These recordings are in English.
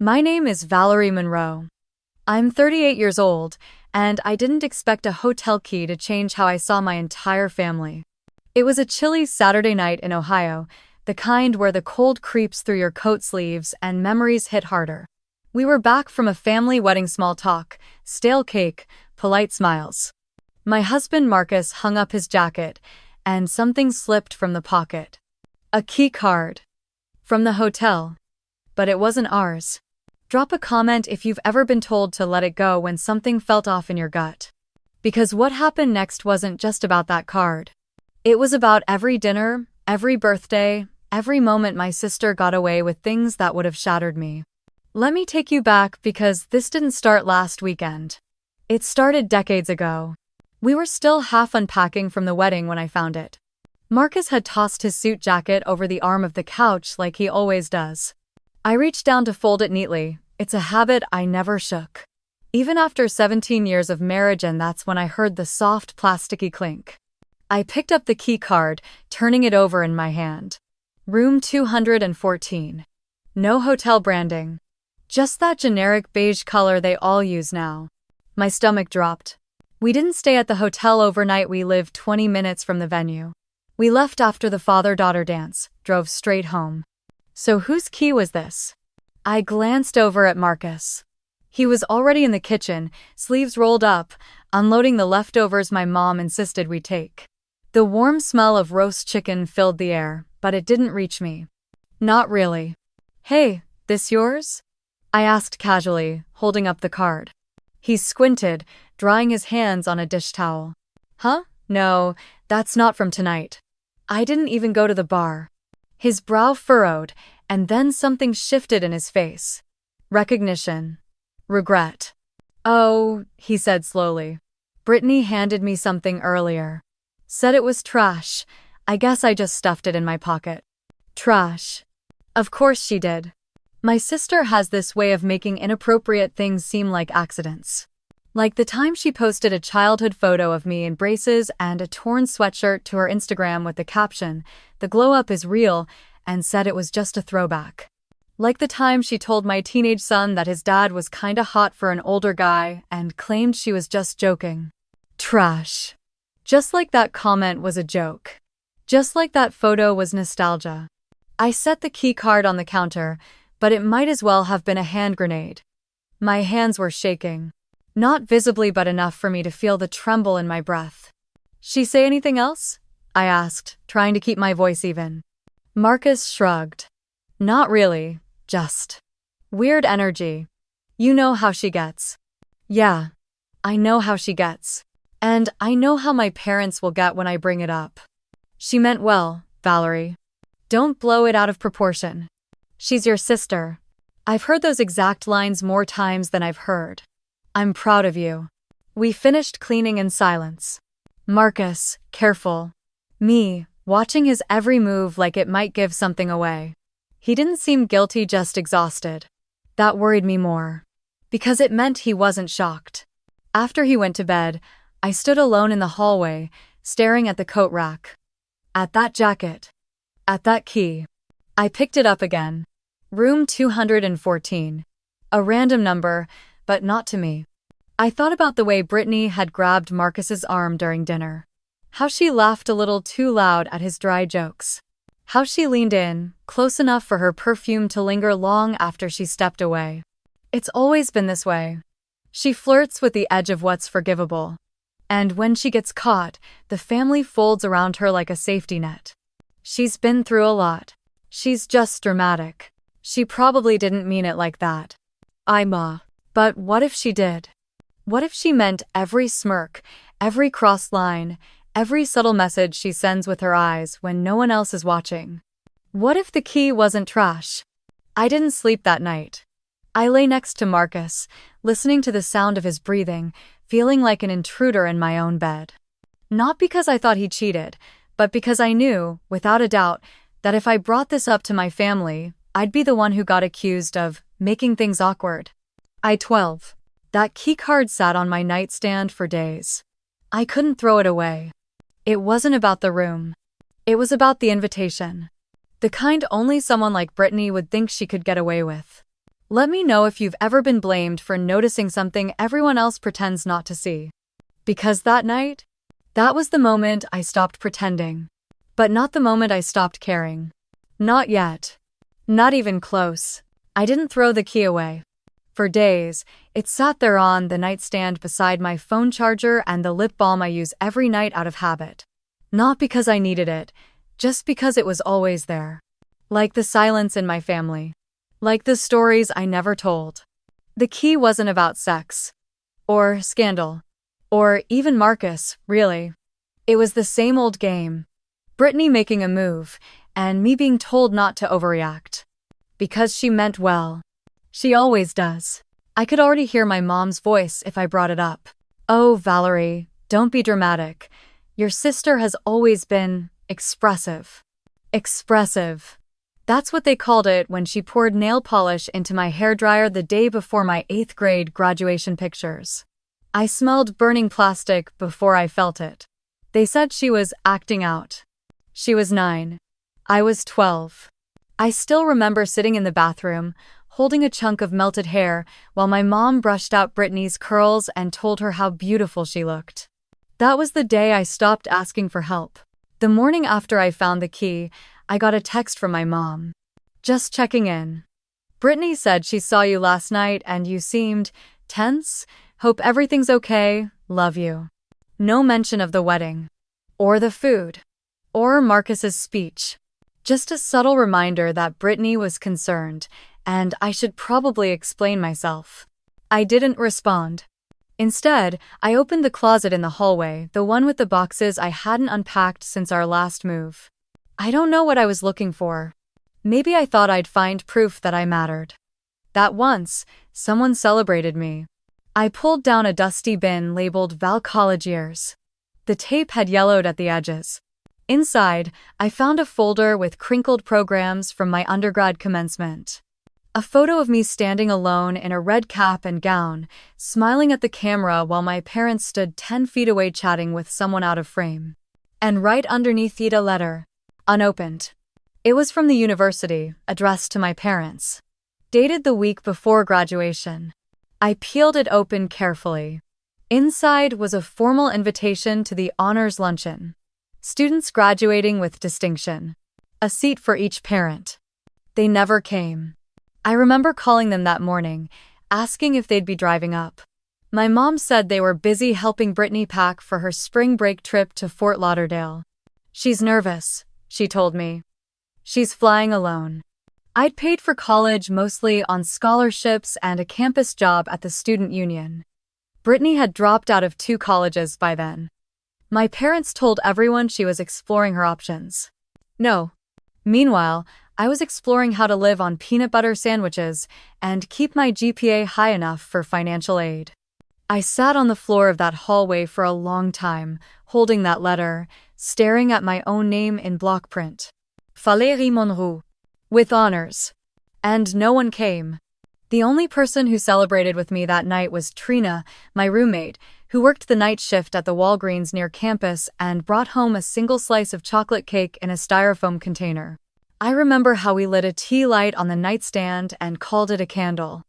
My name is Valerie Monroe. I'm 38 years old, and I didn't expect a hotel key to change how I saw my entire family. It was a chilly Saturday night in Ohio, the kind where the cold creeps through your coat sleeves and memories hit harder. We were back from a family wedding, small talk, stale cake, polite smiles. My husband Marcus hung up his jacket, and something slipped from the pocket. A key card. From the hotel. But it wasn't ours. Drop a comment if you've ever been told to let it go when something felt off in your gut. Because what happened next wasn't just about that card. It was about every dinner, every birthday, every moment my sister got away with things that would have shattered me. Let me take you back because this didn't start last weekend. It started decades ago. We were still half unpacking from the wedding when I found it. Marcus had tossed his suit jacket over the arm of the couch like he always does. I reached down to fold it neatly. It's a habit I never shook. Even after 17 years of marriage, and that's when I heard the soft plasticky clink. I picked up the key card, turning it over in my hand. Room 214. No hotel branding. Just that generic beige color they all use now. My stomach dropped. We didn't stay at the hotel overnight, we lived 20 minutes from the venue. We left after the father-daughter dance, drove straight home. So whose key was this? I glanced over at Marcus. He was already in the kitchen, sleeves rolled up, unloading the leftovers my mom insisted we take. The warm smell of roast chicken filled the air, but it didn't reach me. Not really. Hey, this yours? I asked casually, holding up the card. He squinted, drying his hands on a dish towel. Huh? No, that's not from tonight. I didn't even go to the bar. His brow furrowed, and then something shifted in his face. Recognition. Regret. Oh, he said slowly. Brittany handed me something earlier. Said it was trash. I guess I just stuffed it in my pocket. Trash. Of course she did. My sister has this way of making inappropriate things seem like accidents. Like the time she posted a childhood photo of me in braces and a torn sweatshirt to her Instagram with the caption, "The glow-up is real," and said it was just a throwback. Like the time she told my teenage son that his dad was kinda hot for an older guy and claimed she was just joking. Trash. Just like that comment was a joke. Just like that photo was nostalgia. I set the key card on the counter, but it might as well have been a hand grenade. My hands were shaking. Not visibly but enough for me to feel the tremble in my breath. She say anything else? I asked, trying to keep my voice even. Marcus shrugged. Not really, just weird energy. You know how she gets. Yeah, I know how she gets. And I know how my parents will get when I bring it up. She meant well, Valerie. Don't blow it out of proportion. She's your sister. I've heard those exact lines more times than I've heard. I'm proud of you. We finished cleaning in silence. Marcus, careful. Me, watching his every move like it might give something away. He didn't seem guilty, just exhausted. That worried me more. Because it meant he wasn't shocked. After he went to bed, I stood alone in the hallway, staring at the coat rack. At that jacket. At that key. I picked it up again. Room 214. A random number, but not to me. I thought about the way Brittany had grabbed Marcus's arm during dinner. How she laughed a little too loud at his dry jokes. How she leaned in, close enough for her perfume to linger long after she stepped away. It's always been this way. She flirts with the edge of what's forgivable. And when she gets caught, the family folds around her like a safety net. She's been through a lot. She's just dramatic. She probably didn't mean it like that. But what if she did? What if she meant every smirk, every crossed line, every subtle message she sends with her eyes when no one else is watching? What if the key wasn't trash? I didn't sleep that night. I lay next to Marcus, listening to the sound of his breathing, feeling like an intruder in my own bed. Not because I thought he cheated, but because I knew, without a doubt, that if I brought this up to my family, I'd be the one who got accused of making things awkward. That key card sat on my nightstand for days. I couldn't throw it away. It wasn't about the room. It was about the invitation. The kind only someone like Brittany would think she could get away with. Let me know if you've ever been blamed for noticing something everyone else pretends not to see. Because that night, that was the moment I stopped pretending. But not the moment I stopped caring. Not yet. Not even close. I didn't throw the key away. For days, it sat there on the nightstand beside my phone charger and the lip balm I use every night out of habit. Not because I needed it, just because it was always there. Like the silence in my family. Like the stories I never told. The key wasn't about sex. Or scandal. Or even Marcus, really. It was the same old game. Brittany making a move, and me being told not to overreact. Because she meant well. She always does. I could already hear my mom's voice if I brought it up. Oh, Valerie, don't be dramatic. Your sister has always been expressive. Expressive. That's what they called it when she poured nail polish into my hairdryer the day before my 8th grade graduation pictures. I smelled burning plastic before I felt it. They said she was acting out. She was 9. I was 12. I still remember sitting in the bathroom, holding a chunk of melted hair while my mom brushed out Brittany's curls and told her how beautiful she looked. That was the day I stopped asking for help. The morning after I found the key, I got a text from my mom. Just checking in. Brittany said she saw you last night and you seemed tense. Hope everything's okay. Love you. No mention of the wedding. Or the food. Or Marcus's speech. Just a subtle reminder that Brittany was concerned, and I should probably explain myself. I didn't respond. Instead, I opened the closet in the hallway, the one with the boxes I hadn't unpacked since our last move. I don't know what I was looking for. Maybe I thought I'd find proof that I mattered. That once, someone celebrated me. I pulled down a dusty bin labeled Val College Years. The tape had yellowed at the edges. Inside, I found a folder with crinkled programs from my undergrad commencement. A photo of me standing alone in a red cap and gown, smiling at the camera while my parents stood 10 feet away chatting with someone out of frame. And right underneath it a letter. Unopened. It was from the university, addressed to my parents. Dated the week before graduation. I peeled it open carefully. Inside was a formal invitation to the honors luncheon. Students graduating with distinction. A seat for each parent. They never came. I remember calling them that morning, asking if they'd be driving up. My mom said they were busy helping Brittany pack for her spring break trip to Fort Lauderdale. She's nervous, she told me. She's flying alone. I'd paid for college mostly on scholarships and a campus job at the student union. Brittany had dropped out of 2 colleges by then. My parents told everyone she was exploring her options. No. Meanwhile, I was exploring how to live on peanut butter sandwiches and keep my GPA high enough for financial aid. I sat on the floor of that hallway for a long time, holding that letter, staring at my own name in block print. Valérie Monroe. With honors. And no one came. The only person who celebrated with me that night was Trina, my roommate, who worked the night shift at the Walgreens near campus and brought home a single slice of chocolate cake in a styrofoam container. I remember how we lit a tea light on the nightstand and called it a candle.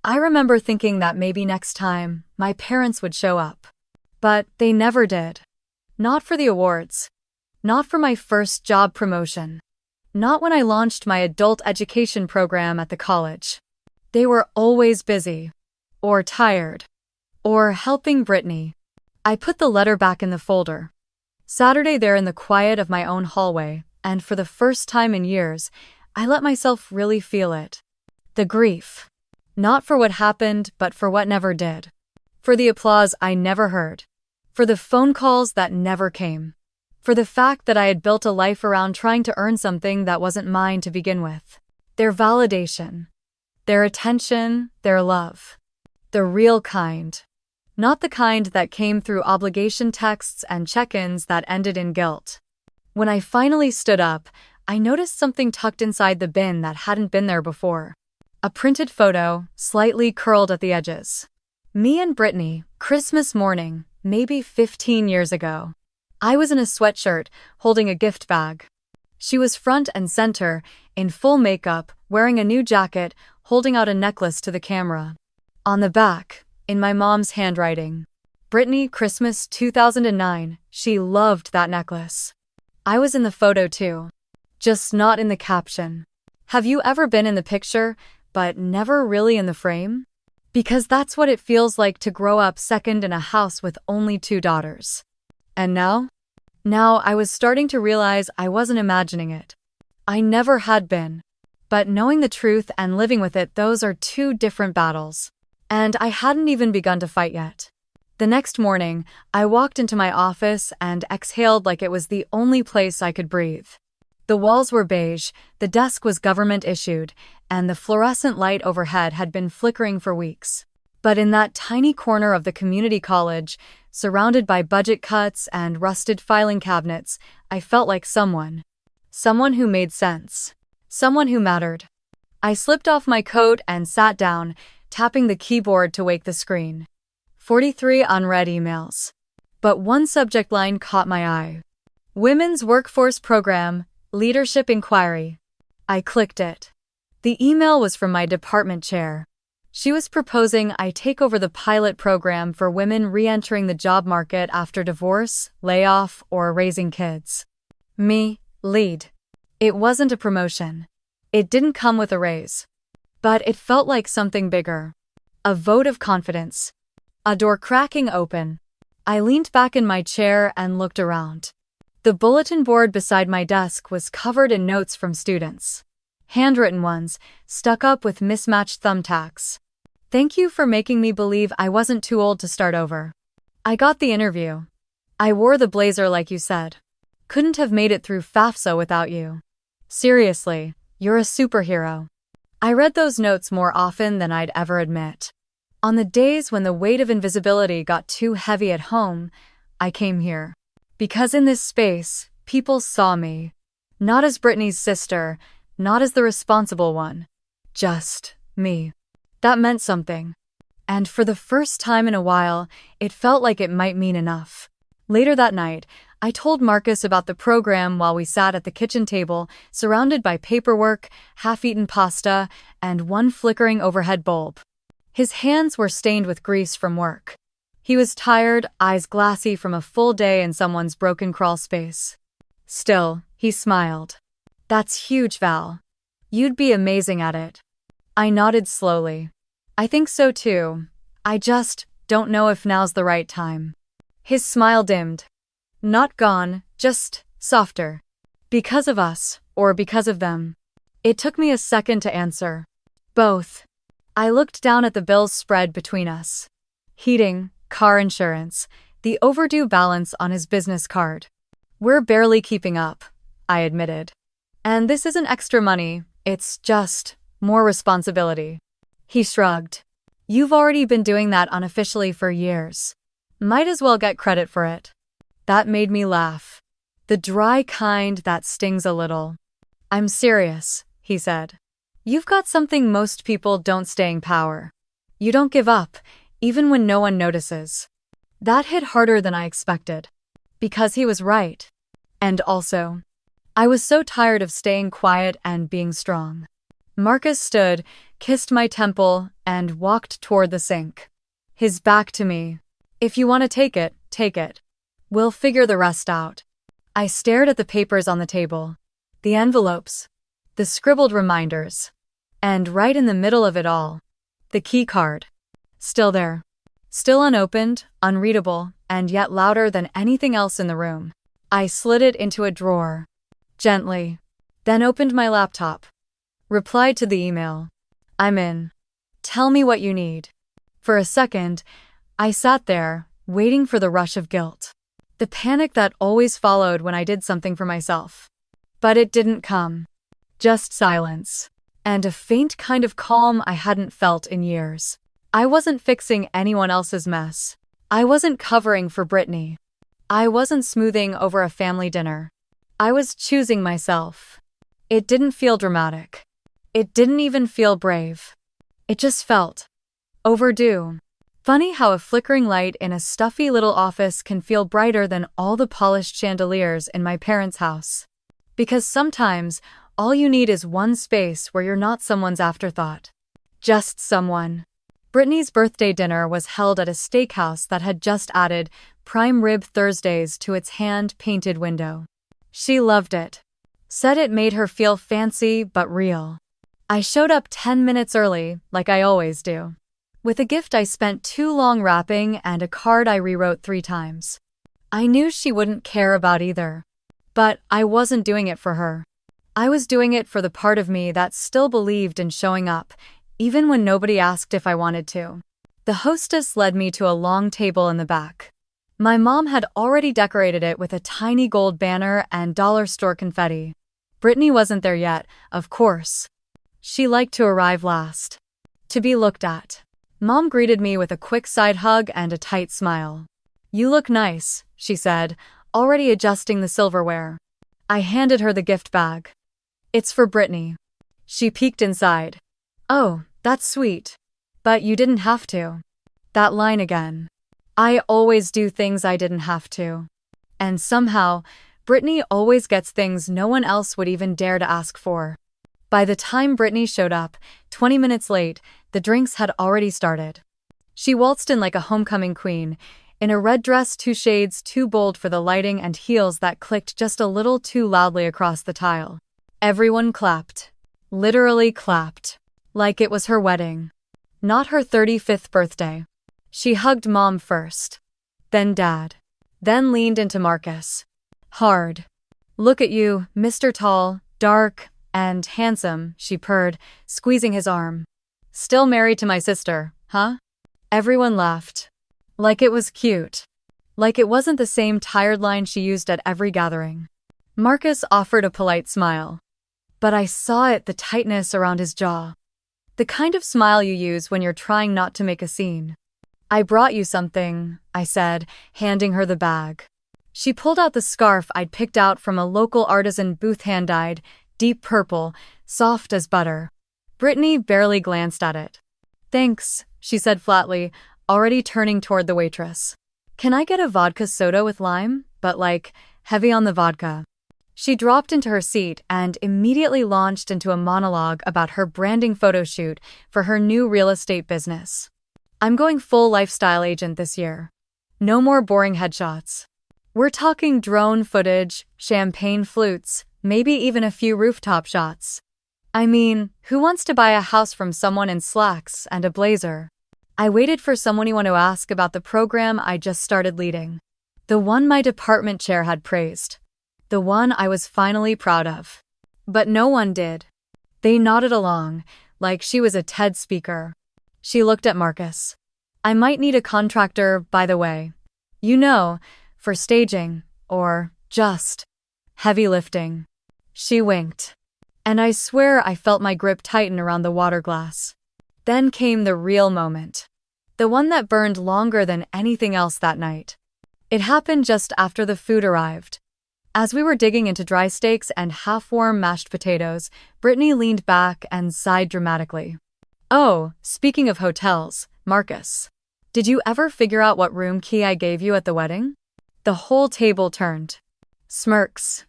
I remember thinking that maybe next time, my parents would show up. But they never did. Not for the awards. Not for my first job promotion. Not when I launched my adult education program at the college. They were always busy. Or tired. Or helping Brittany. I put the letter back in the folder. Saturday there in the quiet of my own hallway, and for the first time in years, I let myself really feel it. The grief. Not for what happened, but for what never did. For the applause I never heard. For the phone calls that never came. For the fact that I had built a life around trying to earn something that wasn't mine to begin with. Their validation. Their attention, their love. The real kind. Not the kind that came through obligation texts and check-ins that ended in guilt. When I finally stood up, I noticed something tucked inside the bin that hadn't been there before. A printed photo, slightly curled at the edges. Me and Brittany, Christmas morning, maybe 15 years ago. I was in a sweatshirt, holding a gift bag. She was front and center, in full makeup, wearing a new jacket, holding out a necklace to the camera. On the back, in my mom's handwriting, Brittany, Christmas 2009, she loved that necklace. I was in the photo too. Just not in the caption. Have you ever been in the picture, but never really in the frame? Because that's what it feels like to grow up second in a house with only 2 daughters. And now? Now I was starting to realize I wasn't imagining it. I never had been. But knowing the truth and living with it, those are 2 different battles. And I hadn't even begun to fight yet. The next morning, I walked into my office and exhaled like it was the only place I could breathe. The walls were beige, the desk was government-issued, and the fluorescent light overhead had been flickering for weeks. But in that tiny corner of the community college, surrounded by budget cuts and rusted filing cabinets, I felt like someone. Someone who made sense. Someone who mattered. I slipped off my coat and sat down, tapping the keyboard to wake the screen. 43 unread emails. But one subject line caught my eye. Women's Workforce Program, Leadership Inquiry. I clicked it. The email was from my department chair. She was proposing I take over the pilot program for women re-entering the job market after divorce, layoff, or raising kids. Me, lead. It wasn't a promotion. It didn't come with a raise. But it felt like something bigger. A vote of confidence. A door cracking open. I leaned back in my chair and looked around. The bulletin board beside my desk was covered in notes from students. Handwritten ones, stuck up with mismatched thumbtacks. Thank you for making me believe I wasn't too old to start over. I got the interview. I wore the blazer like you said. Couldn't have made it through FAFSA without you. Seriously, you're a superhero. I read those notes more often than I'd ever admit. On the days when the weight of invisibility got too heavy at home, I came here. Because in this space, people saw me. Not as Brittany's sister, not as the responsible one. Just me. That meant something. And for the first time in a while, it felt like it might mean enough. Later that night, I told Marcus about the program while we sat at the kitchen table, surrounded by paperwork, half-eaten pasta, and one flickering overhead bulb. His hands were stained with grease from work. He was tired, eyes glassy from a full day in someone's broken crawl space. Still, he smiled. That's huge, Val. You'd be amazing at it. I nodded slowly. I think so too. I just don't know if now's the right time. His smile dimmed. Not gone, just softer. Because of us, or because of them? It took me a second to answer. Both. I looked down at the bills spread between us. Heating, car insurance, the overdue balance on his business card. We're barely keeping up, I admitted. And this isn't extra money, it's just more responsibility. He shrugged. You've already been doing that unofficially for years. Might as well get credit for it. That made me laugh. The dry kind that stings a little. I'm serious, he said. You've got something most people don't: staying power. You don't give up, even when no one notices. That hit harder than I expected. Because he was right. And also, I was so tired of staying quiet and being strong. Marcus stood, kissed my temple, and walked toward the sink. His back to me. If you want to take it, take it. We'll figure the rest out. I stared at the papers on the table. The envelopes. The scribbled reminders. And right in the middle of it all, the key card. Still there. Still unopened, unreadable, and yet louder than anything else in the room. I slid it into a drawer. Gently. Then opened my laptop. Replied to the email. I'm in. Tell me what you need. For a second, I sat there, waiting for the rush of guilt. The panic that always followed when I did something for myself. But it didn't come. Just silence. And a faint kind of calm I hadn't felt in years. I wasn't fixing anyone else's mess. I wasn't covering for Brittany. I wasn't smoothing over a family dinner. I was choosing myself. It didn't feel dramatic. It didn't even feel brave. It just felt overdue. Funny how a flickering light in a stuffy little office can feel brighter than all the polished chandeliers in my parents' house. Because sometimes, all you need is one space where you're not someone's afterthought. Just someone. Brittany's birthday dinner was held at a steakhouse that had just added prime rib Thursdays to its hand-painted window. She loved it. Said it made her feel fancy but real. I showed up 10 minutes early, like I always do. With a gift I spent too long wrapping and a card I rewrote 3 times. I knew she wouldn't care about either. But I wasn't doing it for her. I was doing it for the part of me that still believed in showing up, even when nobody asked if I wanted to. The hostess led me to a long table in the back. My mom had already decorated it with a tiny gold banner and dollar store confetti. Brittany wasn't there yet, of course. She liked to arrive last. To be looked at. Mom greeted me with a quick side hug and a tight smile. "You look nice," she said, already adjusting the silverware. I handed her the gift bag. "It's for Brittany." She peeked inside. "Oh, that's sweet. But you didn't have to." That line again. I always do things I didn't have to. And somehow, Brittany always gets things no one else would even dare to ask for. By the time Brittany showed up, 20 minutes late, the drinks had already started. She waltzed in like a homecoming queen, in a red dress 2 shades too bold for the lighting and heels that clicked just a little too loudly across the tile. Everyone clapped. Literally clapped. Like it was her wedding. Not her 35th birthday. She hugged Mom first. Then Dad. Then leaned into Marcus. Hard. "Look at you, Mr. Tall, dark, and handsome," she purred, squeezing his arm. "Still married to my sister, huh?" Everyone laughed. Like it was cute. Like it wasn't the same tired line she used at every gathering. Marcus offered a polite smile. But I saw it, the tightness around his jaw. The kind of smile you use when you're trying not to make a scene. "I brought you something," I said, handing her the bag. She pulled out the scarf I'd picked out from a local artisan booth, hand-dyed, deep purple, soft as butter. Brittany barely glanced at it. "Thanks," she said flatly, already turning toward the waitress. "Can I get a vodka soda with lime, but like, heavy on the vodka?" She dropped into her seat and immediately launched into a monologue about her branding photo shoot for her new real estate business. "I'm going full lifestyle agent this year. No more boring headshots. We're talking drone footage, champagne flutes, maybe even a few rooftop shots. I mean, who wants to buy a house from someone in slacks and a blazer?" I waited for someone to ask about the program I just started leading. The one my department chair had praised. The one I was finally proud of. But no one did. They nodded along, like she was a TED speaker. She looked at Marcus. "I might need a contractor, by the way. You know, for staging, or just heavy lifting." She winked. And I swear I felt my grip tighten around the water glass. Then came the real moment. The one that burned longer than anything else that night. It happened just after the food arrived. As we were digging into dry steaks and half-warm mashed potatoes, Brittany leaned back and sighed dramatically. "Oh, speaking of hotels, Marcus. Did you ever figure out what room key I gave you at the wedding?" The whole table turned. Smirks.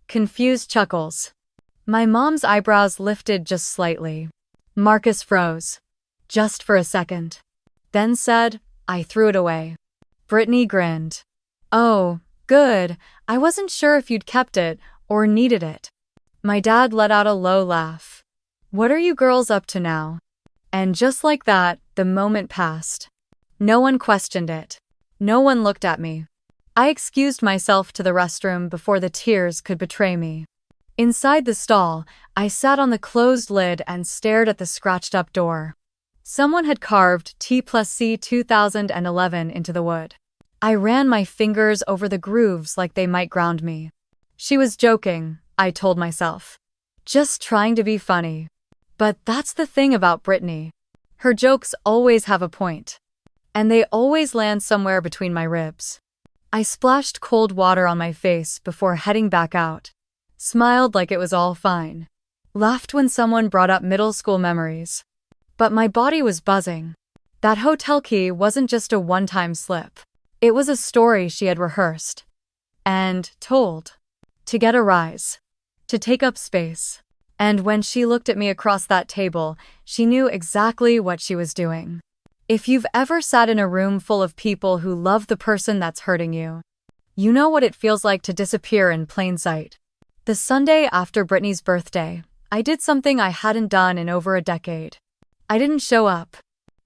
Confused chuckles. My mom's eyebrows lifted just slightly. Marcus froze. Just for a second. Then said, "I threw it away." Brittany grinned. "Oh, good. I wasn't sure if you'd kept it or needed it." My dad let out a low laugh. "What are you girls up to now?" And just like that, the moment passed. No one questioned it. No one looked at me. I excused myself to the restroom before the tears could betray me. Inside the stall, I sat on the closed lid and stared at the scratched-up door. Someone had carved T+C 2011 into the wood. I ran my fingers over the grooves like they might ground me. She was joking, I told myself. Just trying to be funny. But that's the thing about Brittany. Her jokes always have a point. And they always land somewhere between my ribs. I splashed cold water on my face before heading back out. Smiled like it was all fine. Laughed when someone brought up middle school memories. But my body was buzzing. That hotel key wasn't just a one-time slip. It was a story she had rehearsed. And told. To get a rise. to take up space. And when she looked at me across that table, she knew exactly what she was doing. If you've ever sat in a room full of people who love the person that's hurting you, you know what it feels like to disappear in plain sight. The Sunday after Brittany's birthday, I did something I hadn't done in over a decade. I didn't show up.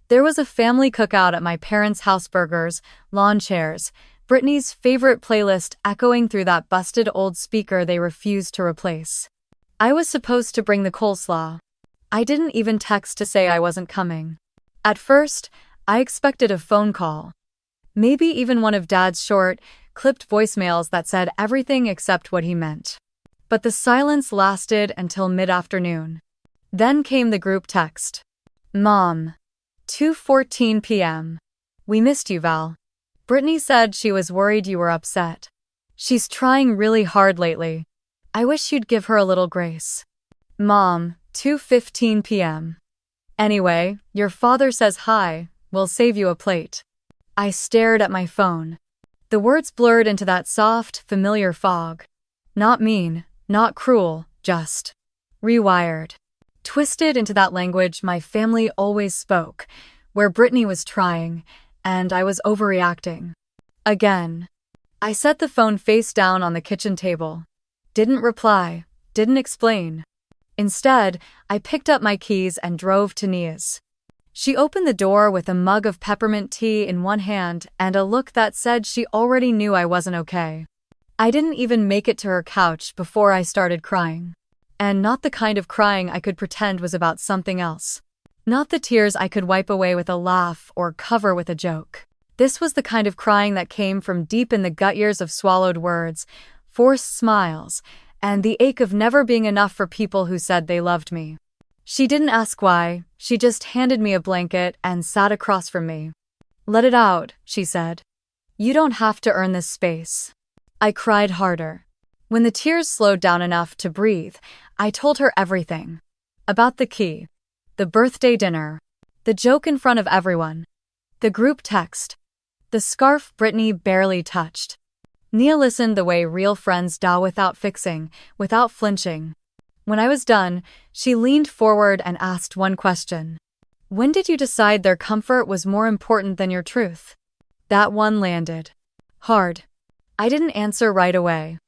There was a family cookout at my parents' house, burgers, lawn chairs, Brittany's favorite playlist echoing through that busted old speaker they refused to replace. I was supposed to bring the coleslaw. I didn't even text to say I wasn't coming. At first, I expected a phone call. Maybe even one of Dad's short, clipped voicemails that said everything except what he meant. But the silence lasted until mid-afternoon. Then came the group text. Mom. 2:14 p.m. We missed you, Val. Brittany said she was worried you were upset. She's trying really hard lately. I wish you'd give her a little grace. Mom. 2:15 p.m. Anyway, your father says hi, we'll save you a plate. I stared at my phone. The words blurred into that soft, familiar fog. Not mean, not cruel, just rewired. Twisted into that language my family always spoke, where Brittany was trying, and I was overreacting. Again. I set the phone face down on the kitchen table. Didn't reply, didn't explain. Instead, I picked up my keys and drove to Nia's. She opened the door with a mug of peppermint tea in one hand and a look that said she already knew I wasn't okay. I didn't even make it to her couch before I started crying. And not the kind of crying I could pretend was about something else. Not the tears I could wipe away with a laugh or cover with a joke. This was the kind of crying that came from deep in the gut years of swallowed words, forced smiles, and the ache of never being enough for people who said they loved me. She didn't ask why, she just handed me a blanket and sat across from me. Let it out, she said. You don't have to earn this space. I cried harder. When the tears slowed down enough to breathe, I told her everything. About the key, the birthday dinner, the joke in front of everyone, the group text, the scarf Brittany barely touched. Nia listened the way real friends do, without fixing, without flinching. When I was done, she leaned forward and asked one question. When did you decide their comfort was more important than your truth? That one landed hard. I didn't answer right away.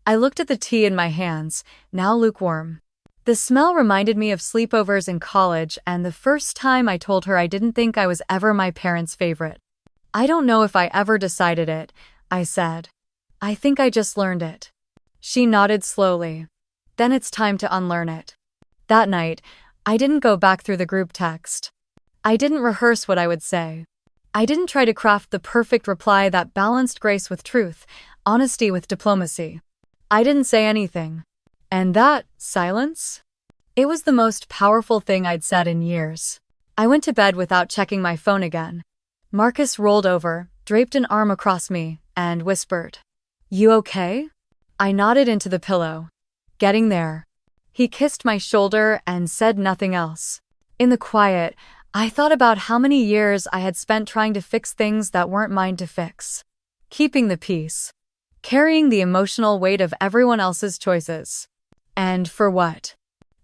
I looked at the tea in my hands, now lukewarm. The smell reminded me of sleepovers in college and the first time I told her I didn't think I was ever my parents' favorite. I don't know if I ever decided it, I said. I think I just learned it. She nodded slowly. Then it's time to unlearn it. That night, I didn't go back through the group text. I didn't rehearse what I would say. I didn't try to craft the perfect reply that balanced grace with truth, honesty with diplomacy. I didn't say anything. And that silence? It was the most powerful thing I'd said in years. I went to bed without checking my phone again. Marcus rolled over, draped an arm across me, and whispered, You okay? I nodded into the pillow. Getting there. He kissed my shoulder and said nothing else. In the quiet, I thought about how many years I had spent trying to fix things that weren't mine to fix. Keeping the peace. Carrying the emotional weight of everyone else's choices. And for what?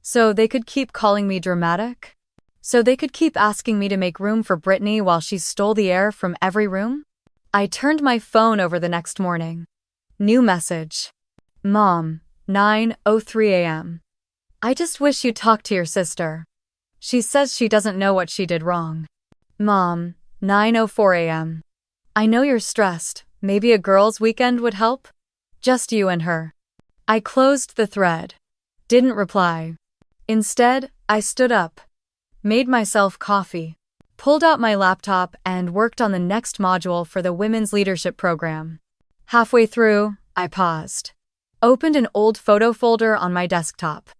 So they could keep calling me dramatic? So they could keep asking me to make room for Brittany while she stole the air from every room? I turned my phone over the next morning. New message. Mom, 9:03 a.m. I just wish you'd talk to your sister. She says she doesn't know what she did wrong. Mom, 9:04 a.m. I know you're stressed. Maybe a girls' weekend would help? Just you and her. I closed the thread. Didn't reply. Instead, I stood up. Made myself coffee. Pulled out my laptop and worked on the next module for the Women's Leadership Program. Halfway through, I paused. Opened an old photo folder on my desktop.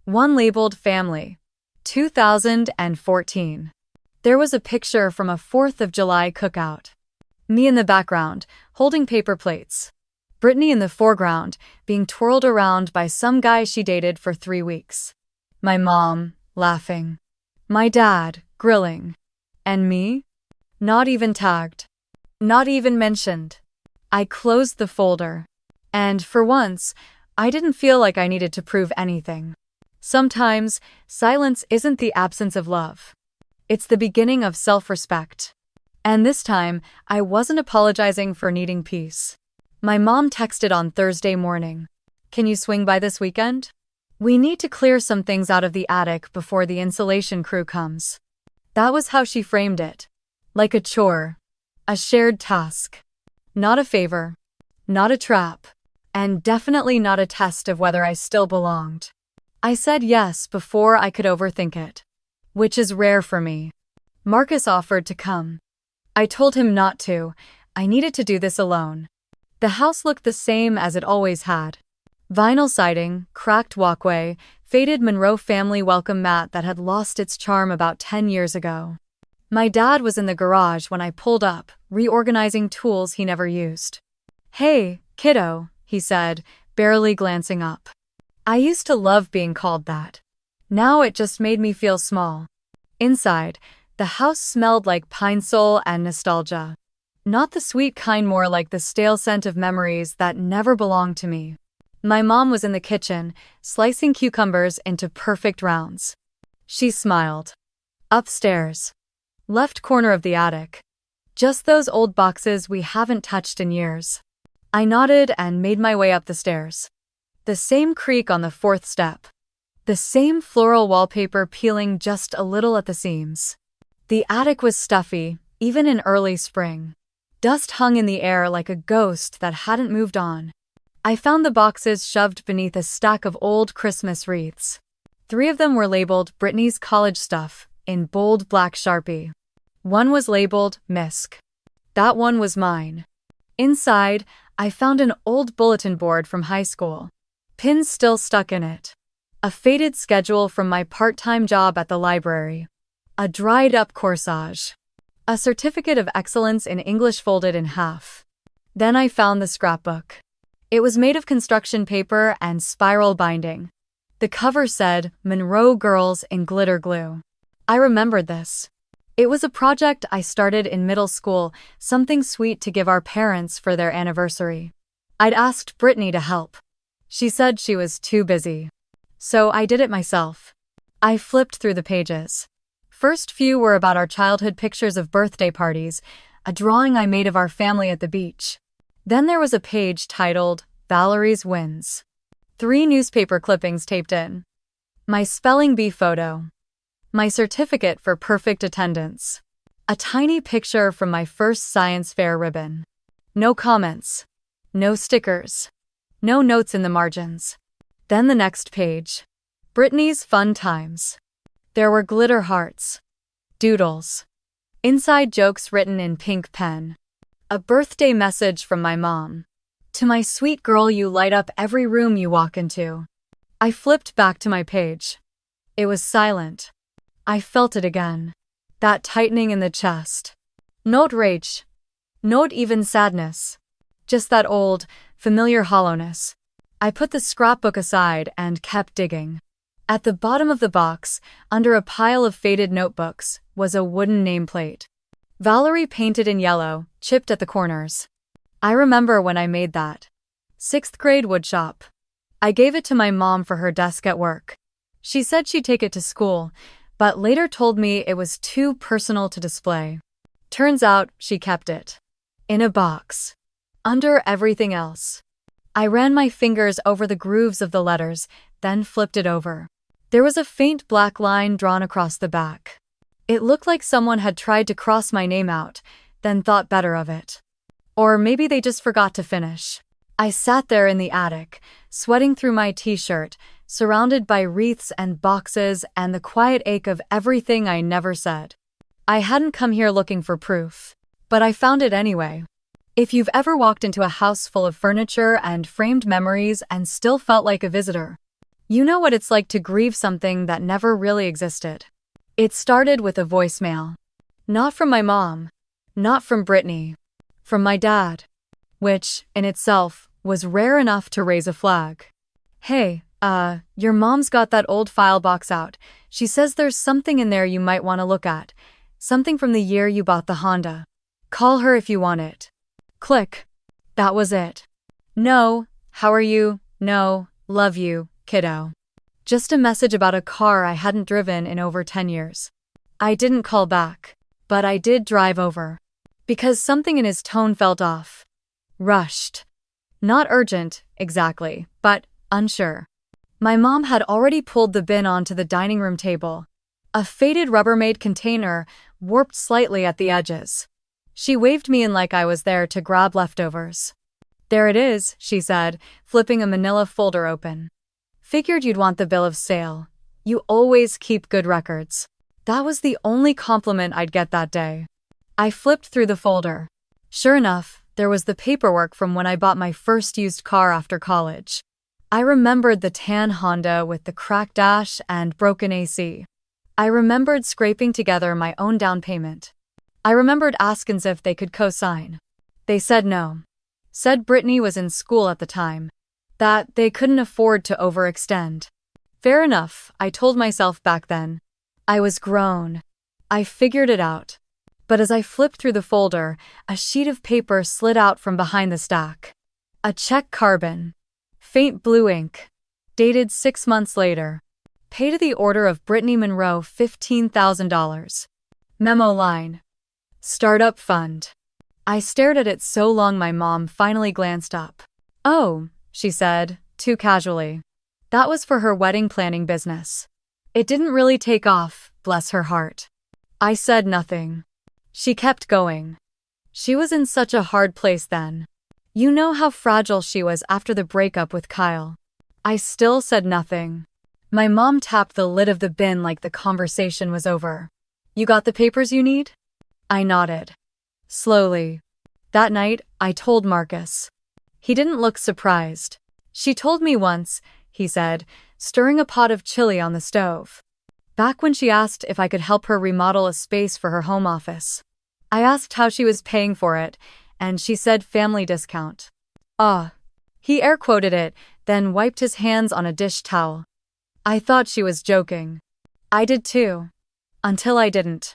One labeled Family. 2014. There was a picture from a 4th of July cookout. Me in the background, holding paper plates. Brittany in the foreground, being twirled around by some guy she dated for 3 weeks. My mom, laughing. My dad, grilling. And me? Not even tagged. Not even mentioned. I closed the folder. And for once, I didn't feel like I needed to prove anything. Sometimes, silence isn't the absence of love. It's the beginning of self-respect. And this time, I wasn't apologizing for needing peace. My mom texted on Thursday morning. Can you swing by this weekend? We need to clear some things out of the attic before the insulation crew comes. That was how she framed it. Like a chore. A shared task. Not a favor. Not a trap. And definitely not a test of whether I still belonged. I said yes before I could overthink it. Which is rare for me. Marcus offered to come. I told him not to. I needed to do this alone. The house looked the same as it always had. Vinyl siding, cracked walkway, faded Monroe family welcome mat that had lost its charm about 10 years ago. My dad was in the garage when I pulled up, reorganizing tools he never used. "Hey, kiddo," he said, barely glancing up. I used to love being called that. Now it just made me feel small. Inside, the house smelled like pine sol and nostalgia. Not the sweet kind, more like the stale scent of memories that never belonged to me. My mom was in the kitchen, slicing cucumbers into perfect rounds. She smiled. Upstairs. Left corner of the attic. Just those old boxes we haven't touched in years. I nodded and made my way up the stairs. The same creak on the fourth step. The same floral wallpaper peeling just a little at the seams. The attic was stuffy, even in early spring. Dust hung in the air like a ghost that hadn't moved on. I found the boxes shoved beneath a stack of old Christmas wreaths. 3 of them were labeled Brittany's college stuff, in bold black Sharpie. One was labeled Misk. That one was mine. Inside, I found an old bulletin board from high school. Pins still stuck in it. A faded schedule from my part-time job at the library. A dried-up corsage. A certificate of excellence in English folded in half. Then I found the scrapbook. It was made of construction paper and spiral binding. The cover said, "Monroe Girls in Glitter Glue." I remembered this. It was a project I started in middle school, something sweet to give our parents for their anniversary. I'd asked Brittany to help. She said she was too busy. So I did it myself. I flipped through the pages. First few were about our childhood pictures of birthday parties, a drawing I made of our family at the beach. Then there was a page titled, "Valerie's Wins." 3 newspaper clippings taped in. My spelling bee photo. My certificate for perfect attendance. A tiny picture from my first science fair ribbon. No comments. No stickers. No notes in the margins. Then the next page. Brittany's fun times. There were glitter hearts. Doodles. Inside jokes written in pink pen. A birthday message from my mom. "To my sweet girl, you light up every room you walk into." I flipped back to my page. It was silent. I felt it again. That tightening in the chest. Not rage. Not even sadness. Just that old, familiar hollowness. I put the scrapbook aside and kept digging. At the bottom of the box, under a pile of faded notebooks, was a wooden nameplate. Valerie painted in yellow, chipped at the corners. I remember when I made that. 6th grade woodshop. I gave it to my mom for her desk at work. She said she'd take it to school, but later told me it was too personal to display. Turns out she kept it. In a box. Under everything else. I ran my fingers over the grooves of the letters, then flipped it over. There was a faint black line drawn across the back. It looked like someone had tried to cross my name out, then thought better of it. Or maybe they just forgot to finish. I sat there in the attic, sweating through my t-shirt, surrounded by wreaths and boxes and the quiet ache of everything I never said. I hadn't come here looking for proof, but I found it anyway. If you've ever walked into a house full of furniture and framed memories and still felt like a visitor, you know what it's like to grieve something that never really existed. It started with a voicemail. Not from my mom. Not from Brittany. From my dad. Which, in itself, was rare enough to raise a flag. "Hey, your mom's got that old file box out. She says there's something in there you might want to look at. Something from the year you bought the Honda. Call her if you want it." Click. That was it. "No, how are you? No, love you, kiddo. Just a message about a car I hadn't driven in over 10 years. I didn't call back, but I did drive over. Because something in his tone felt off. Rushed. Not urgent, exactly, but unsure. My mom had already pulled the bin onto the dining room table. A faded Rubbermaid container, warped slightly at the edges. She waved me in like I was there to grab leftovers. There it is, she said, flipping a manila folder open. Figured you'd want the bill of sale. You always keep good records. That was the only compliment I'd get that day. I flipped through the folder. Sure enough, there was the paperwork from when I bought my first used car after college. I remembered the tan Honda with the cracked dash and broken AC. I remembered scraping together my own down payment. I remembered asking if they could co-sign. They said no. Said Brittany was in school at the time. That they couldn't afford to overextend. Fair enough, I told myself back then. I was grown. I figured it out. But as I flipped through the folder, a sheet of paper slid out from behind the stack. A check carbon. Faint blue ink. Dated 6 months later. Pay to the order of Brittany Monroe $15,000. Memo line. Startup fund. I stared at it so long my mom finally glanced up. Oh, she said, too casually. That was for her wedding planning business. It didn't really take off, bless her heart. I said nothing. She kept going. She was in such a hard place then. You know how fragile she was after the breakup with Kyle. I still said nothing. My mom tapped the lid of the bin like the conversation was over. You got the papers you need? I nodded. Slowly. That night, I told Marcus. He didn't look surprised. She told me once, he said, stirring a pot of chili on the stove. Back when she asked if I could help her remodel a space for her home office. I asked how she was paying for it, and she said family discount. Ah. He air quoted it, then wiped his hands on a dish towel. I thought she was joking. I did too. Until I didn't.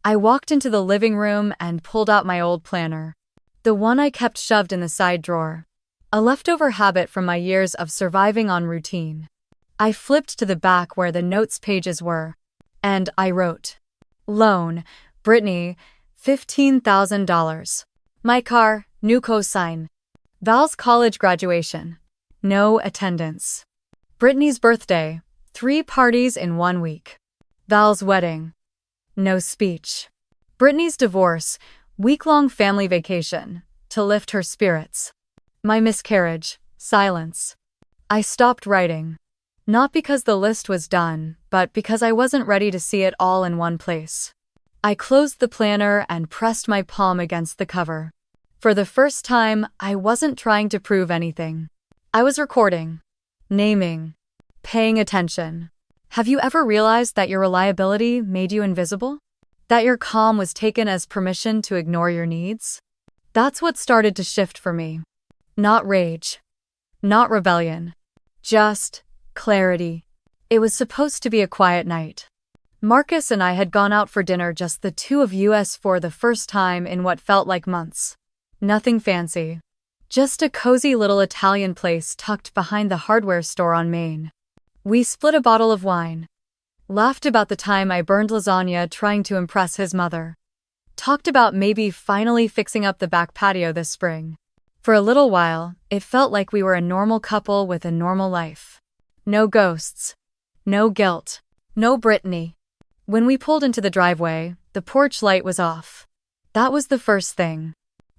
I walked into the living room and pulled out my old planner. The one I kept shoved in the side drawer. A leftover habit from my years of surviving on routine. I flipped to the back where the notes pages were. And I wrote. Loan, Brittany, $15,000. My car, new cosign. Val's college graduation. No attendance. Brittany's birthday, 3 parties in 1 week. Val's wedding. No speech. Brittany's divorce, week-long family vacation, to lift her spirits. My miscarriage, silence. I stopped writing. Not because the list was done, but because I wasn't ready to see it all in one place. I closed the planner and pressed my palm against the cover. For the first time, I wasn't trying to prove anything. I was recording. Naming. Paying attention. Have you ever realized that your reliability made you invisible? That your calm was taken as permission to ignore your needs? That's what started to shift for me. Not rage. Not rebellion. Just clarity. It was supposed to be a quiet night. Marcus and I had gone out for dinner, just the two of us, for the first time in what felt like months. Nothing fancy. Just a cozy little Italian place tucked behind the hardware store on Main. We split a bottle of wine. Laughed about the time I burned lasagna trying to impress his mother. Talked about maybe finally fixing up the back patio this spring. For a little while, it felt like we were a normal couple with a normal life. No ghosts. No guilt. No Brittany. When we pulled into the driveway, the porch light was off. That was the first thing.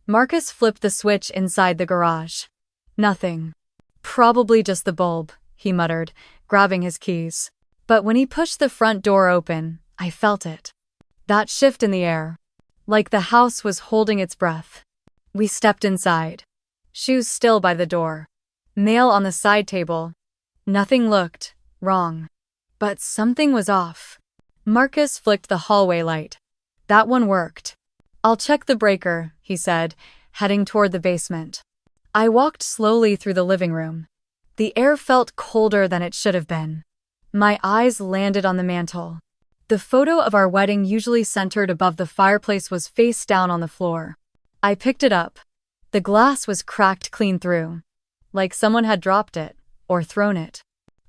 Marcus flipped the switch inside the garage. Nothing. Probably just the bulb, he muttered, grabbing his keys. But when he pushed the front door open, I felt it. That shift in the air. Like the house was holding its breath. We stepped inside. Shoes still by the door. Mail on the side table. Nothing looked wrong. But something was off. Marcus flicked the hallway light. That one worked. I'll check the breaker, he said, heading toward the basement. I walked slowly through the living room. The air felt colder than it should have been. My eyes landed on the mantel. The photo of our wedding, usually centered above the fireplace, was face down on the floor. I picked it up. The glass was cracked clean through. Like someone had dropped it, or thrown it.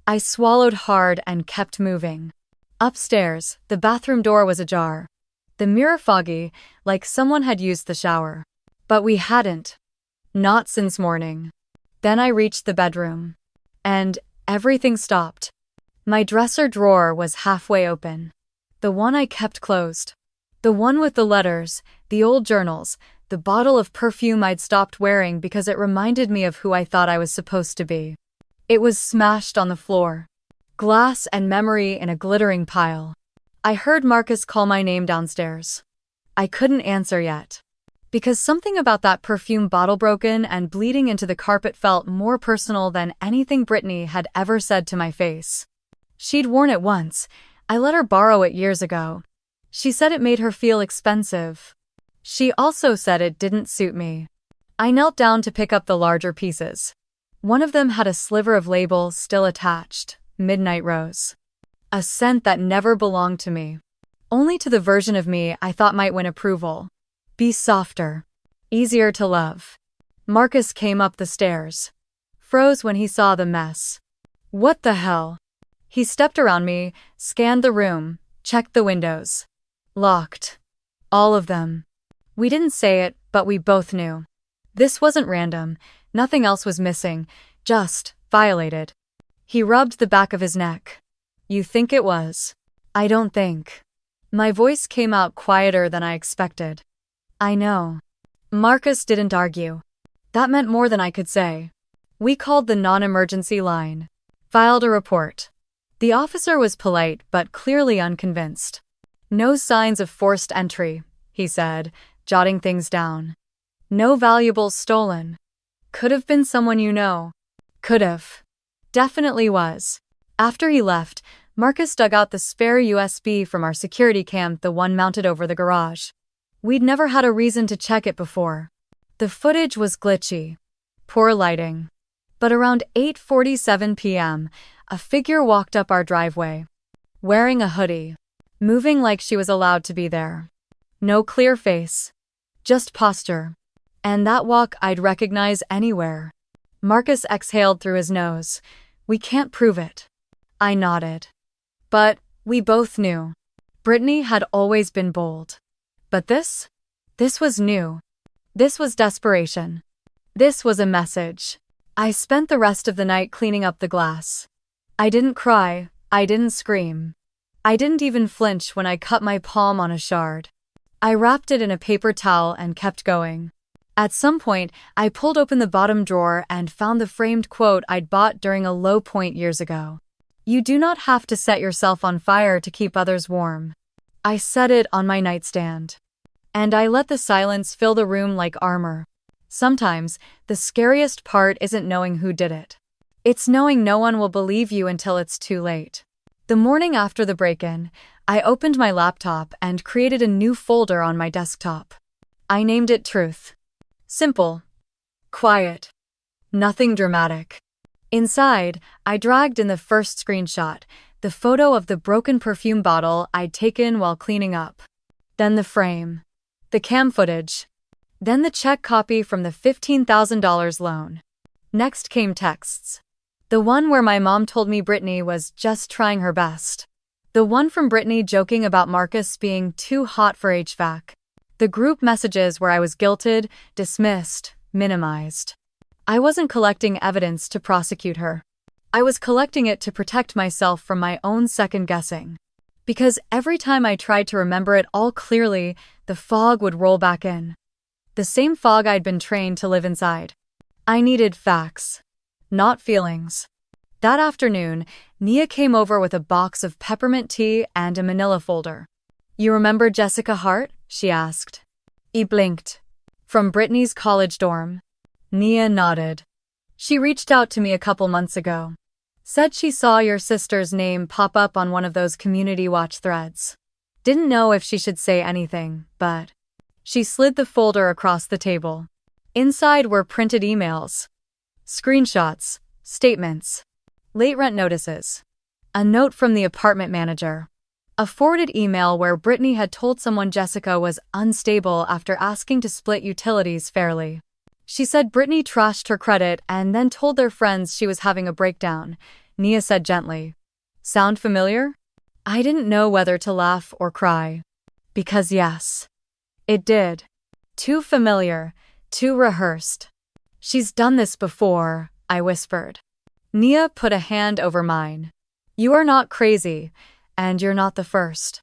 I swallowed hard and kept moving. Upstairs, the bathroom door was ajar. The mirror foggy, like someone had used the shower. But we hadn't. Not since morning. Then I reached the bedroom. And everything stopped. My dresser drawer was halfway open. The one I kept closed. The one with the letters, the old journals, the bottle of perfume I'd stopped wearing because it reminded me of who I thought I was supposed to be. It was smashed on the floor. Glass and memory in a glittering pile. I heard Marcus call my name downstairs. I couldn't answer yet. Because something about that perfume bottle broken and bleeding into the carpet felt more personal than anything Brittany had ever said to my face. She'd worn it once. I let her borrow it years ago. She said it made her feel expensive. She also said it didn't suit me. I knelt down to pick up the larger pieces. One of them had a sliver of label still attached, Midnight Rose. A scent that never belonged to me. Only to the version of me I thought might win approval. Be softer. Easier to love. Marcus came up the stairs. Froze when he saw the mess. What the hell? He stepped around me, scanned the room, checked the windows. Locked. All of them. We didn't say it, but we both knew. This wasn't random. Nothing else was missing. Just violated. He rubbed the back of his neck. You think it was? I don't think. My voice came out quieter than I expected. I know. Marcus didn't argue. That meant more than I could say. We called the non-emergency line. Filed a report. The officer was polite but clearly unconvinced. No signs of forced entry, he said, jotting things down. No valuables stolen. Could have been someone you know. Could have. Definitely was. After he left, Marcus dug out the spare USB from our security cam, the one mounted over the garage. We'd never had a reason to check it before. The footage was glitchy. Poor lighting. But around 8:47 p.m., a figure walked up our driveway. Wearing a hoodie. Moving like she was allowed to be there. No clear face. Just posture. And that walk I'd recognize anywhere. Marcus exhaled through his nose. We can't prove it. I nodded. But we both knew. Brittany had always been bold. But this? This was new. This was desperation. This was a message. I spent the rest of the night cleaning up the glass. I didn't cry. I didn't scream. I didn't even flinch when I cut my palm on a shard. I wrapped it in a paper towel and kept going. At some point, I pulled open the bottom drawer and found the framed quote I'd bought during a low point years ago. You do not have to set yourself on fire to keep others warm. I set it on my nightstand. And I let the silence fill the room like armor. Sometimes, the scariest part isn't knowing who did it. It's knowing no one will believe you until it's too late. The morning after the break-in, I opened my laptop and created a new folder on my desktop. I named it Truth. Simple. Quiet. Nothing dramatic. Inside, I dragged in the first screenshot, the photo of the broken perfume bottle I'd taken while cleaning up. Then the frame. The cam footage. Then the check copy from the $15,000 loan. Next came texts. The one where my mom told me Brittany was just trying her best. The one from Brittany joking about Marcus being too hot for HVAC. The group messages where I was guilted, dismissed, minimized. I wasn't collecting evidence to prosecute her. I was collecting it to protect myself from my own second-guessing. Because every time I tried to remember it all clearly, the fog would roll back in. The same fog I'd been trained to live inside. I needed facts. Not feelings. That afternoon, Nia came over with a box of peppermint tea and a manila folder. You remember Jessica Hart? She asked. He blinked. From Brittany's college dorm. Nia nodded. She reached out to me a couple months ago. Said she saw your sister's name pop up on one of those community watch threads. Didn't know if she should say anything, but... She slid the folder across the table. Inside were printed emails. Screenshots, statements, late rent notices, a note from the apartment manager, a forwarded email where Brittany had told someone Jessica was unstable after asking to split utilities fairly. She said Brittany trashed her credit and then told their friends she was having a breakdown. Nia said gently. Sound familiar? I didn't know whether to laugh or cry. Because yes, it did. Too familiar, too rehearsed. She's done this before, I whispered. Nia put a hand over mine. You are not crazy, and you're not the first.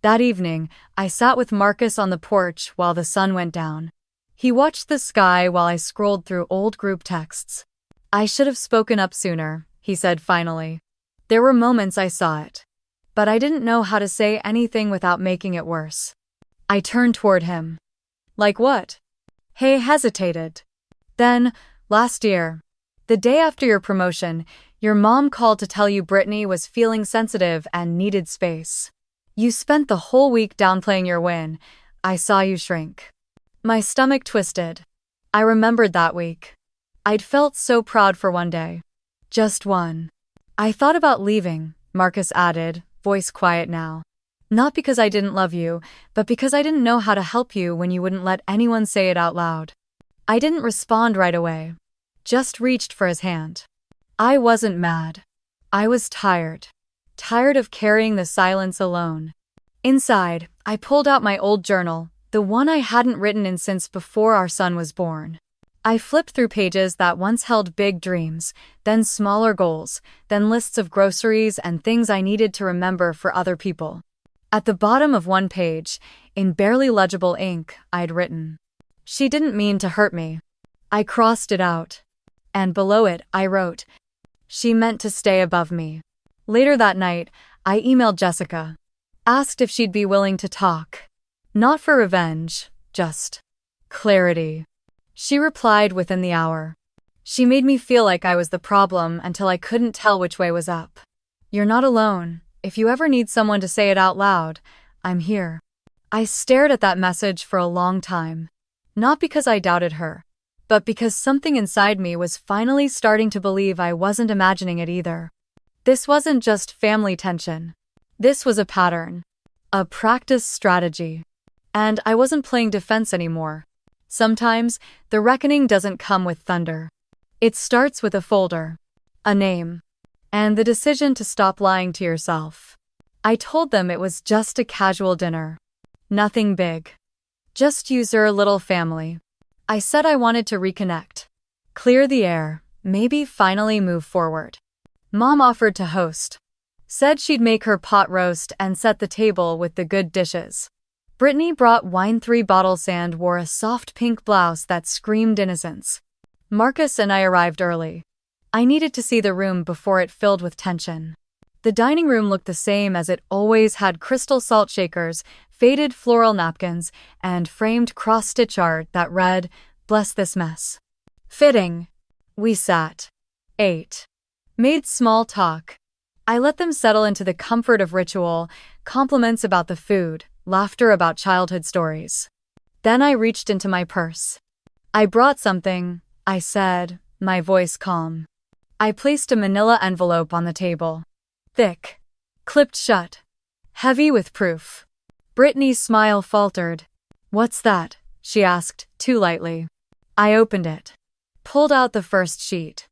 That evening, I sat with Marcus on the porch while the sun went down. He watched the sky while I scrolled through old group texts. I should have spoken up sooner, he said finally. There were moments I saw it. But I didn't know how to say anything without making it worse. I turned toward him. Like what? He hesitated. Then, last year, the day after your promotion, your mom called to tell you Brittany was feeling sensitive and needed space. You spent the whole week downplaying your win. I saw you shrink. My stomach twisted. I remembered that week. I'd felt so proud for one day. Just one. I thought about leaving, Marcus added, voice quiet now. Not because I didn't love you, but because I didn't know how to help you when you wouldn't let anyone say it out loud. I didn't respond right away. Just reached for his hand. I wasn't mad. I was tired. Tired of carrying the silence alone. Inside, I pulled out my old journal, the one I hadn't written in since before our son was born. I flipped through pages that once held big dreams, then smaller goals, then lists of groceries and things I needed to remember for other people. At the bottom of one page, in barely legible ink, I'd written, "She didn't mean to hurt me." I crossed it out. And below it, I wrote, "She meant to stay above me." Later that night, I emailed Jessica. Asked if she'd be willing to talk. Not for revenge, just clarity. She replied within the hour. She made me feel like I was the problem until I couldn't tell which way was up. You're not alone. If you ever need someone to say it out loud, I'm here. I stared at that message for a long time. Not because I doubted her, but because something inside me was finally starting to believe I wasn't imagining it either. This wasn't just family tension. This was a pattern. A practice strategy. And I wasn't playing defense anymore. Sometimes, the reckoning doesn't come with thunder. It starts with a folder. A name. And the decision to stop lying to yourself. I told them it was just a casual dinner. Nothing big. Just user little family. I said I wanted to reconnect. Clear the air, maybe finally move forward. Mom offered to host. Said she'd make her pot roast and set the table with the good dishes. Brittany brought wine. 3 bottles and wore a soft pink blouse that screamed innocence. Marcus and I arrived early. I needed to see the room before it filled with tension. The dining room looked the same as it always had: crystal salt shakers, faded floral napkins, and framed cross-stitch art that read, "Bless this mess." Fitting. We sat. Ate. Made small talk. I let them settle into the comfort of ritual, compliments about the food, laughter about childhood stories. Then I reached into my purse. I brought something, I said, my voice calm. I placed a manila envelope on the table. Thick. Clipped shut. Heavy with proof. Brittany's smile faltered. "What's that?" she asked, too lightly. I opened it. Pulled out the first sheet.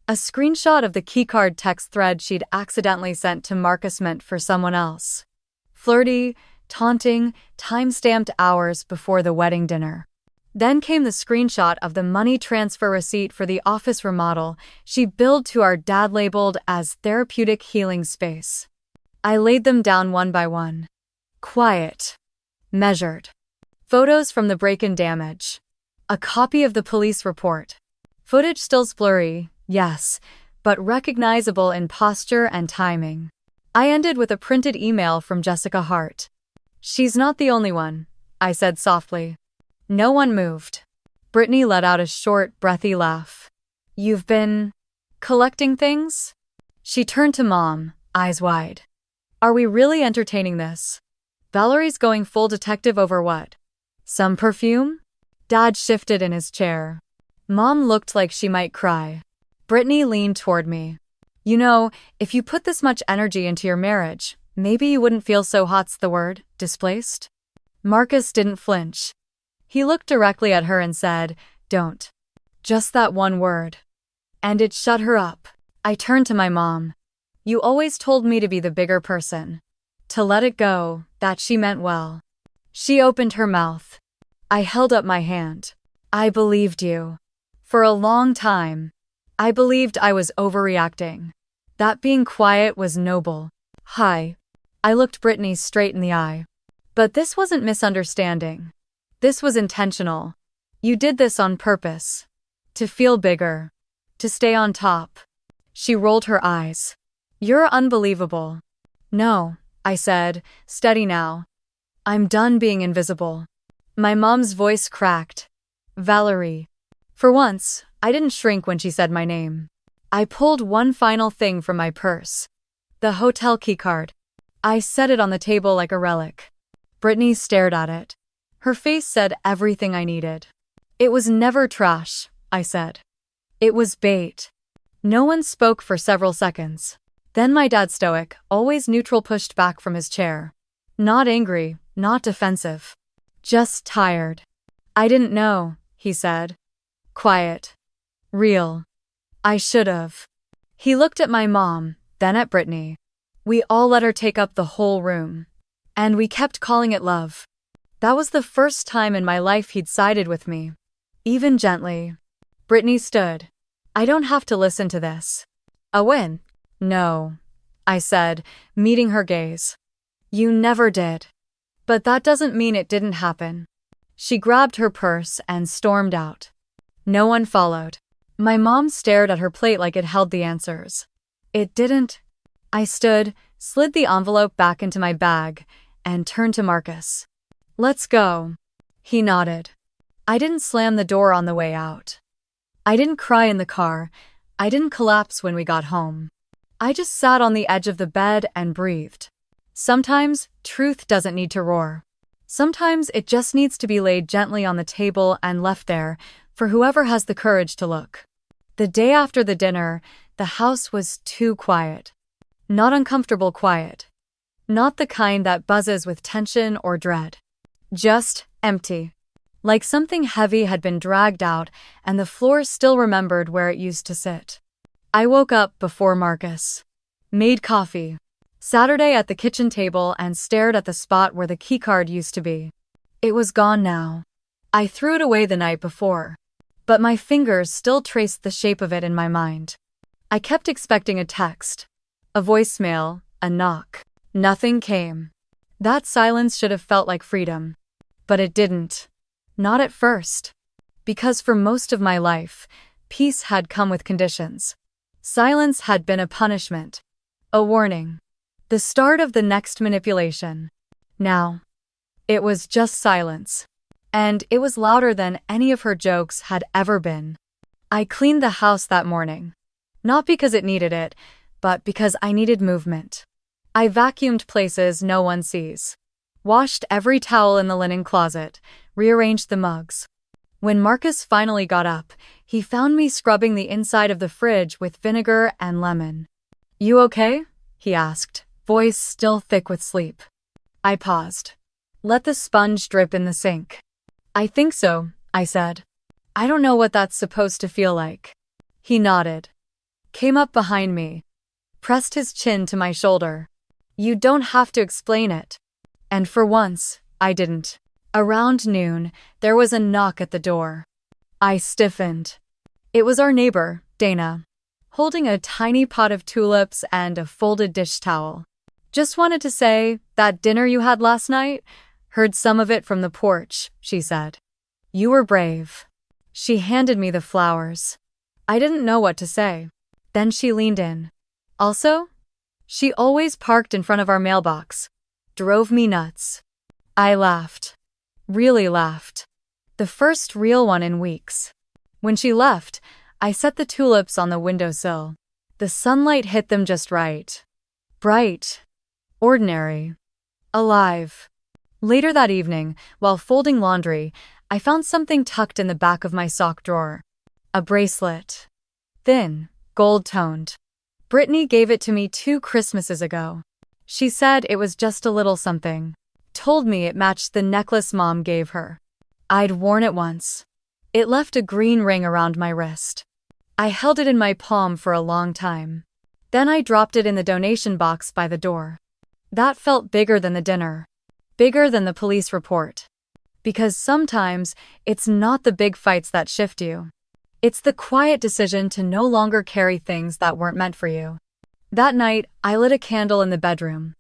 A screenshot of the keycard text thread she'd accidentally sent to Marcus, meant for someone else. Flirty, taunting, time-stamped hours before the wedding dinner. Then came the screenshot of the money transfer receipt for the office remodel she billed to our dad, labeled as therapeutic healing space. I laid them down one by one. Quiet. Measured. Photos from the break-in damage. A copy of the police report. Footage still blurry, yes, but recognizable in posture and timing. I ended with a printed email from Jessica Hart. "She's not the only one," I said softly. No one moved. Brittany let out a short, breathy laugh. "You've been collecting things?" She turned to Mom, eyes wide. "Are we really entertaining this? Valerie's going full detective over what? Some perfume?" Dad shifted in his chair. Mom looked like she might cry. Brittany leaned toward me. "You know, if you put this much energy into your marriage, maybe you wouldn't feel so hot's the word, displaced?" Marcus didn't flinch. He looked directly at her and said, "Don't." Just that one word. And it shut her up. I turned to my mom. You always told me to be the bigger person. To let it go, that she meant well. She opened her mouth. I held up my hand. I believed you. For a long time. I believed I was overreacting. That being quiet was noble. Hi. I looked Brittany straight in the eye. But this wasn't misunderstanding. This was intentional. You did this on purpose. To feel bigger. To stay on top. She rolled her eyes. You're unbelievable. No, I said, steady now. I'm done being invisible. My mom's voice cracked. Valerie. For once, I didn't shrink when she said my name. I pulled one final thing from my purse. The hotel keycard. I set it on the table like a relic. Brittany stared at it. Her face said everything I needed. It was never trash, I said. It was bait. No one spoke for several seconds. Then my dad, stoic, always neutral, pushed back from his chair. Not angry, not defensive. Just tired. I didn't know, he said. Quiet. Real. I should've. He looked at my mom, then at Brittany. We all let her take up the whole room. And we kept calling it love. That was the first time in my life he'd sided with me. Even gently. Brittany stood. I don't have to listen to this. A win? No, I said, meeting her gaze. You never did. But that doesn't mean it didn't happen. She grabbed her purse and stormed out. No one followed. My mom stared at her plate like it held the answers. It didn't. I stood, slid the envelope back into my bag, and turned to Marcus. Let's go. He nodded. I didn't slam the door on the way out. I didn't cry in the car. I didn't collapse when we got home. I just sat on the edge of the bed and breathed. Sometimes, truth doesn't need to roar. Sometimes it just needs to be laid gently on the table and left there, for whoever has the courage to look. The day after the dinner, the house was too quiet. Not uncomfortable quiet. Not the kind that buzzes with tension or dread. Just empty. Like something heavy had been dragged out and the floor still remembered where it used to sit. I woke up before Marcus. Made coffee. Saturday at the kitchen table and stared at the spot where the keycard used to be. It was gone now. I threw it away the night before. But my fingers still traced the shape of it in my mind. I kept expecting a text. A voicemail, a knock. Nothing came. That silence should have felt like freedom. But it didn't. Not at first. Because for most of my life, peace had come with conditions. Silence had been a punishment. A warning. The start of the next manipulation. Now, it was just silence. And it was louder than any of her jokes had ever been. I cleaned the house that morning. Not because it needed it, but because I needed movement. I vacuumed places no one sees. Washed every towel in the linen closet, rearranged the mugs. When Marcus finally got up, he found me scrubbing the inside of the fridge with vinegar and lemon. You okay? He asked, voice still thick with sleep. I paused. Let the sponge drip in the sink. I think so, I said. I don't know what that's supposed to feel like. He nodded. Came up behind me. Pressed his chin to my shoulder. You don't have to explain it. And for once, I didn't. Around noon, there was a knock at the door. I stiffened. It was our neighbor, Dana, holding a tiny pot of tulips and a folded dish towel. Just wanted to say, that dinner you had last night? Heard some of it from the porch, she said. You were brave. She handed me the flowers. I didn't know what to say. Then she leaned in. Also? She always parked in front of our mailbox. Drove me nuts. I laughed. Really laughed. The first real one in weeks. When she left, I set the tulips on the windowsill. The sunlight hit them just right. Bright. Ordinary. Alive. Later that evening, while folding laundry, I found something tucked in the back of my sock drawer. A bracelet. Thin, gold-toned. Brittany gave it to me 2 Christmases ago. She said it was just a little something. Told me it matched the necklace Mom gave her. I'd worn it once. It left a green ring around my wrist. I held it in my palm for a long time. Then I dropped it in the donation box by the door. That felt bigger than the dinner. Bigger than the police report. Because sometimes, it's not the big fights that shift you. It's the quiet decision to no longer carry things that weren't meant for you. That night, I lit a candle in the bedroom.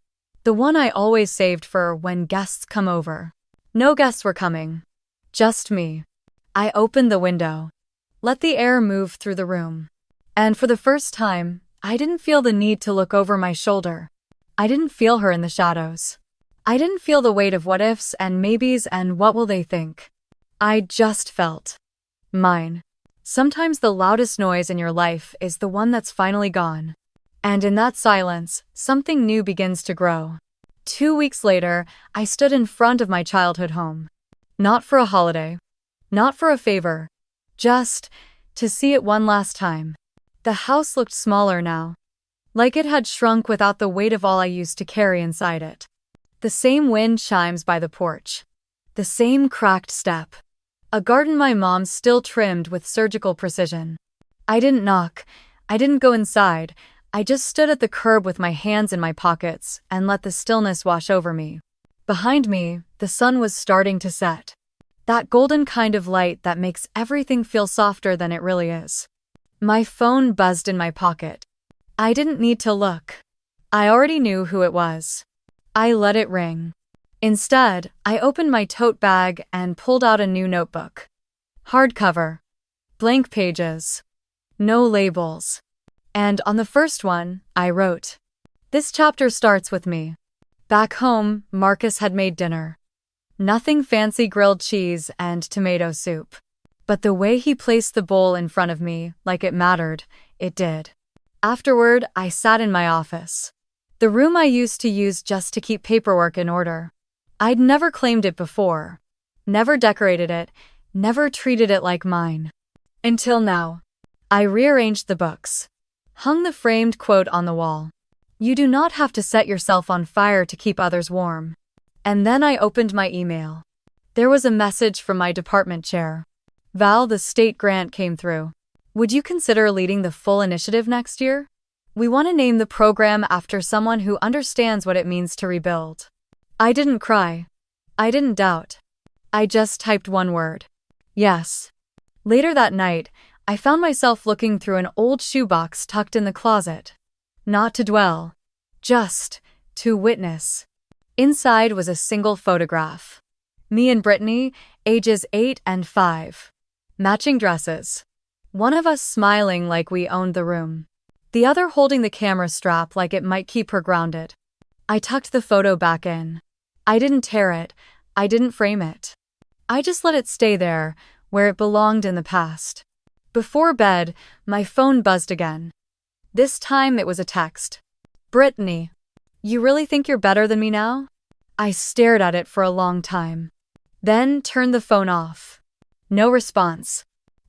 The one I always saved for when guests come over. No guests were coming. Just me. I opened the window. Let the air move through the room. And for the first time, I didn't feel the need to look over my shoulder. I didn't feel her in the shadows. I didn't feel the weight of what ifs and maybes and what will they think. I just felt mine. Sometimes the loudest noise in your life is the one that's finally gone. And in that silence, something new begins to grow. 2 weeks later, I stood in front of my childhood home. Not for a holiday. Not for a favor. Just to see it one last time. The house looked smaller now. Like it had shrunk without the weight of all I used to carry inside it. The same wind chimes by the porch. The same cracked step. A garden my mom still trimmed with surgical precision. I didn't knock. I didn't go inside. I just stood at the curb with my hands in my pockets and let the stillness wash over me. Behind me, the sun was starting to set. That golden kind of light that makes everything feel softer than it really is. My phone buzzed in my pocket. I didn't need to look. I already knew who it was. I let it ring. Instead, I opened my tote bag and pulled out a new notebook. Hardcover. Blank pages. No labels. And on the first one, I wrote, "This chapter starts with me." Back home, Marcus had made dinner. Nothing fancy, grilled cheese and tomato soup. But the way he placed the bowl in front of me, like it mattered, it did. Afterward, I sat in my office. The room I used to use just to keep paperwork in order. I'd never claimed it before. Never decorated it. Never treated it like mine. Until now. I rearranged the books. Hung the framed quote on the wall. "You do not have to set yourself on fire to keep others warm." And then I opened my email. There was a message from my department chair. "Val, the state grant came through. Would you consider leading the full initiative next year? We want to name the program after someone who understands what it means to rebuild." I didn't cry. I didn't doubt. I just typed one word. Yes. Later that night, I found myself looking through an old shoebox tucked in the closet. Not to dwell. Just to witness. Inside was a single photograph. Me and Brittany, ages 8 and 5. Matching dresses. One of us smiling like we owned the room. The other holding the camera strap like it might keep her grounded. I tucked the photo back in. I didn't tear it. I didn't frame it. I just let it stay there, where it belonged in the past. Before bed, my phone buzzed again. This time it was a text. "Brittany, you really think you're better than me now?" I stared at it for a long time. Then turned the phone off. No response.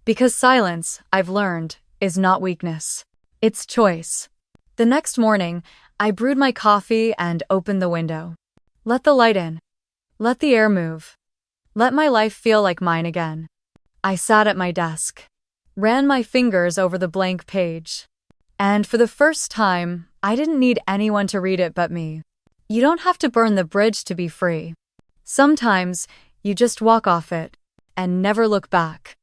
Because silence, I've learned, is not weakness. It's choice. The next morning, I brewed my coffee and opened the window. Let the light in. Let the air move. Let my life feel like mine again. I sat at my desk. Ran my fingers over the blank page. And for the first time, I didn't need anyone to read it but me. You don't have to burn the bridge to be free. Sometimes, you just walk off it and never look back.